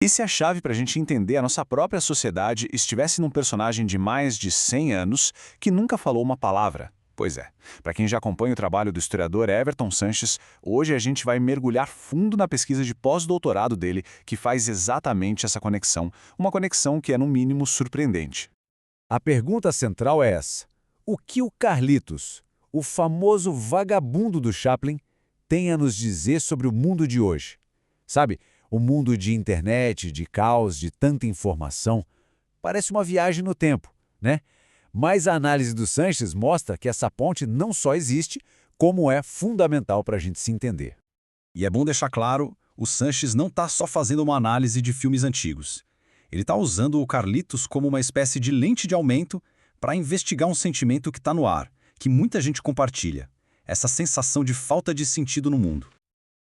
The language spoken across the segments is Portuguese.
E se a chave para a gente entender a nossa própria sociedade estivesse num personagem de mais de 100 anos que nunca falou uma palavra? Pois é, para quem já acompanha o trabalho do historiador Everton Sanches, hoje a gente vai mergulhar fundo na pesquisa de pós-doutorado dele, que faz exatamente essa conexão, uma conexão que é no mínimo surpreendente. A pergunta central é essa: o que o Carlitos, o famoso vagabundo do Chaplin, tem a nos dizer sobre o mundo de hoje? Sabe, o mundo de internet, de caos, de tanta informação, parece uma viagem no tempo, né? Mas a análise do Sanches mostra que essa ponte não só existe, como é fundamental para a gente se entender. E é bom deixar claro, o Sanches não está só fazendo uma análise de filmes antigos. Ele está usando o Carlitos como uma espécie de lente de aumento para investigar um sentimento que está no ar, que muita gente compartilha. Essa sensação de falta de sentido no mundo.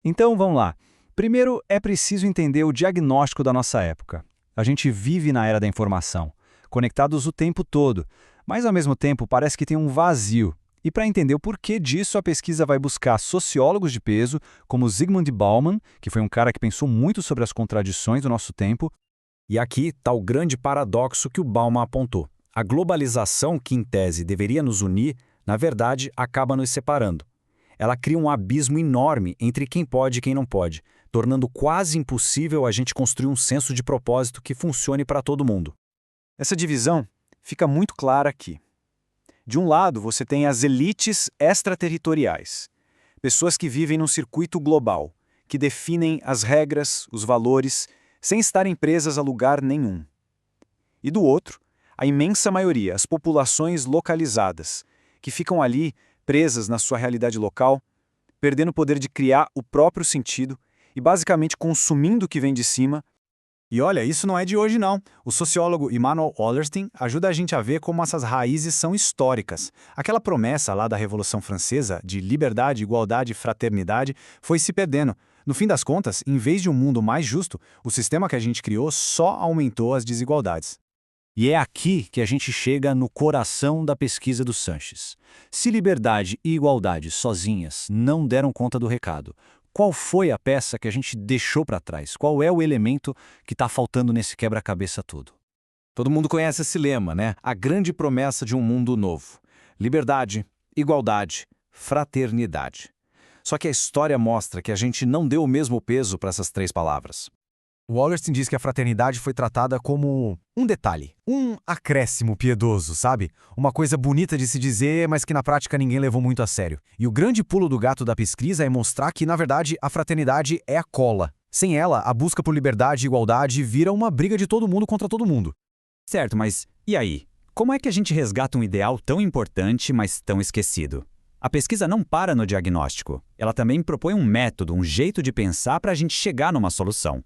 Então, vamos lá. Primeiro, é preciso entender o diagnóstico da nossa época. A gente vive na era da informação, conectados o tempo todo, mas ao mesmo tempo parece que tem um vazio. E para entender o porquê disso, a pesquisa vai buscar sociólogos de peso, como Zygmunt Bauman, que foi um cara que pensou muito sobre as contradições do nosso tempo. E aqui está o grande paradoxo que o Bauman apontou. A globalização, que em tese deveria nos unir, na verdade acaba nos separando. Ela cria um abismo enorme entre quem pode e quem não pode, tornando quase impossível a gente construir um senso de propósito que funcione para todo mundo. Essa divisão fica muito clara aqui. De um lado, você tem as elites extraterritoriais, pessoas que vivem num circuito global, que definem as regras, os valores, sem estarem presas a lugar nenhum. E do outro, a imensa maioria, as populações localizadas, que ficam ali presas na sua realidade local, perdendo o poder de criar o próprio sentido e basicamente consumindo o que vem de cima. E olha, isso não é de hoje não. O sociólogo Immanuel Wallerstein ajuda a gente a ver como essas raízes são históricas. Aquela promessa lá da Revolução Francesa de liberdade, igualdade e fraternidade foi se perdendo. No fim das contas, em vez de um mundo mais justo, o sistema que a gente criou só aumentou as desigualdades. E é aqui que a gente chega no coração da pesquisa do Sanches. Se liberdade e igualdade sozinhas não deram conta do recado, qual foi a peça que a gente deixou para trás? Qual é o elemento que está faltando nesse quebra-cabeça todo? Todo mundo conhece esse lema, né? A grande promessa de um mundo novo. Liberdade, igualdade, fraternidade. Só que a história mostra que a gente não deu o mesmo peso para essas três palavras. O Wallerstein diz que a fraternidade foi tratada como um detalhe, um acréscimo piedoso, sabe? Uma coisa bonita de se dizer, mas que na prática ninguém levou muito a sério. E o grande pulo do gato da pesquisa é mostrar que, na verdade, a fraternidade é a cola. Sem ela, a busca por liberdade e igualdade vira uma briga de todo mundo contra todo mundo. Certo, mas e aí? Como é que a gente resgata um ideal tão importante, mas tão esquecido? A pesquisa não para no diagnóstico. Ela também propõe um método, um jeito de pensar para a gente chegar numa solução.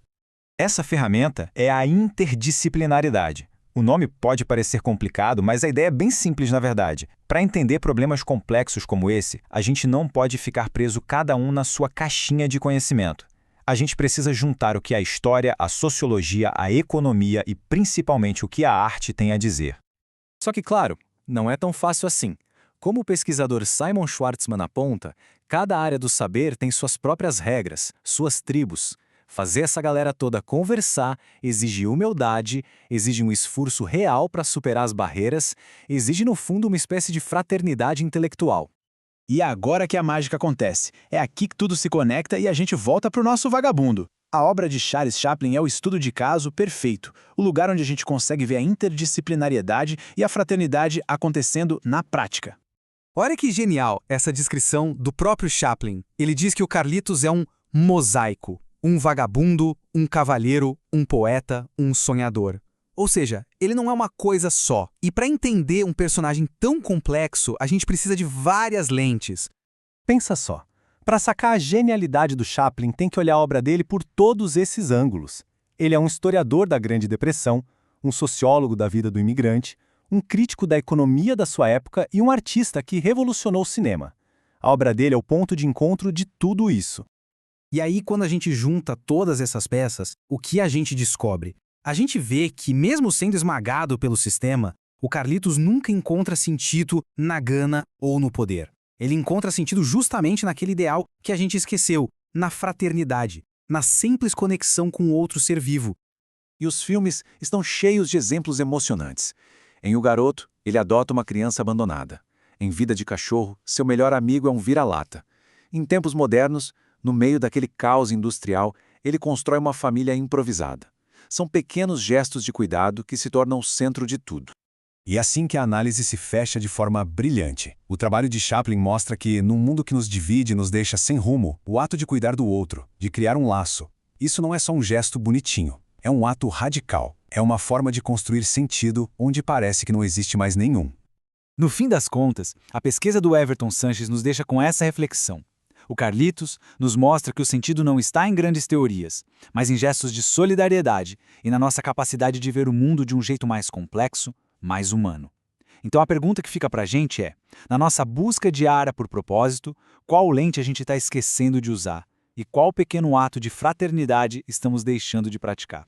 Essa ferramenta é a interdisciplinaridade. O nome pode parecer complicado, mas a ideia é bem simples na verdade. Para entender problemas complexos como esse, a gente não pode ficar preso cada um na sua caixinha de conhecimento. A gente precisa juntar o que a história, a sociologia, a economia e principalmente o que a arte tem a dizer. Só que, claro, não é tão fácil assim. Como o pesquisador Simon Schwartzman aponta, cada área do saber tem suas próprias regras, suas tribos. Fazer essa galera toda conversar exige humildade, exige um esforço real para superar as barreiras, exige no fundo uma espécie de fraternidade intelectual. E é agora que a mágica acontece. É aqui que tudo se conecta e a gente volta para o nosso vagabundo. A obra de Charles Chaplin é o estudo de caso perfeito, o lugar onde a gente consegue ver a interdisciplinariedade e a fraternidade acontecendo na prática. Olha que genial essa descrição do próprio Chaplin. Ele diz que o Carlitos é um mosaico. Um vagabundo, um cavalheiro, um poeta, um sonhador. Ou seja, ele não é uma coisa só. E para entender um personagem tão complexo, a gente precisa de várias lentes. Pensa só. Para sacar a genialidade do Chaplin, tem que olhar a obra dele por todos esses ângulos. Ele é um historiador da Grande Depressão, um sociólogo da vida do imigrante, um crítico da economia da sua época e um artista que revolucionou o cinema. A obra dele é o ponto de encontro de tudo isso. E aí, quando a gente junta todas essas peças, o que a gente descobre? A gente vê que, mesmo sendo esmagado pelo sistema, o Carlitos nunca encontra sentido na gana ou no poder. Ele encontra sentido justamente naquele ideal que a gente esqueceu, na fraternidade, na simples conexão com outro ser vivo. E os filmes estão cheios de exemplos emocionantes. Em O Garoto, ele adota uma criança abandonada. Em Vida de Cachorro, seu melhor amigo é um vira-lata. Em tempos modernos, no meio daquele caos industrial, ele constrói uma família improvisada. São pequenos gestos de cuidado que se tornam o centro de tudo. E é assim que a análise se fecha de forma brilhante. O trabalho de Chaplin mostra que, num mundo que nos divide e nos deixa sem rumo, o ato de cuidar do outro, de criar um laço, isso não é só um gesto bonitinho, é um ato radical. É uma forma de construir sentido onde parece que não existe mais nenhum. No fim das contas, a pesquisa do Everton Sanches nos deixa com essa reflexão. O Carlitos nos mostra que o sentido não está em grandes teorias, mas em gestos de solidariedade e na nossa capacidade de ver o mundo de um jeito mais complexo, mais humano. Então a pergunta que fica pra gente é, na nossa busca diária por propósito, qual lente a gente está esquecendo de usar e qual pequeno ato de fraternidade estamos deixando de praticar?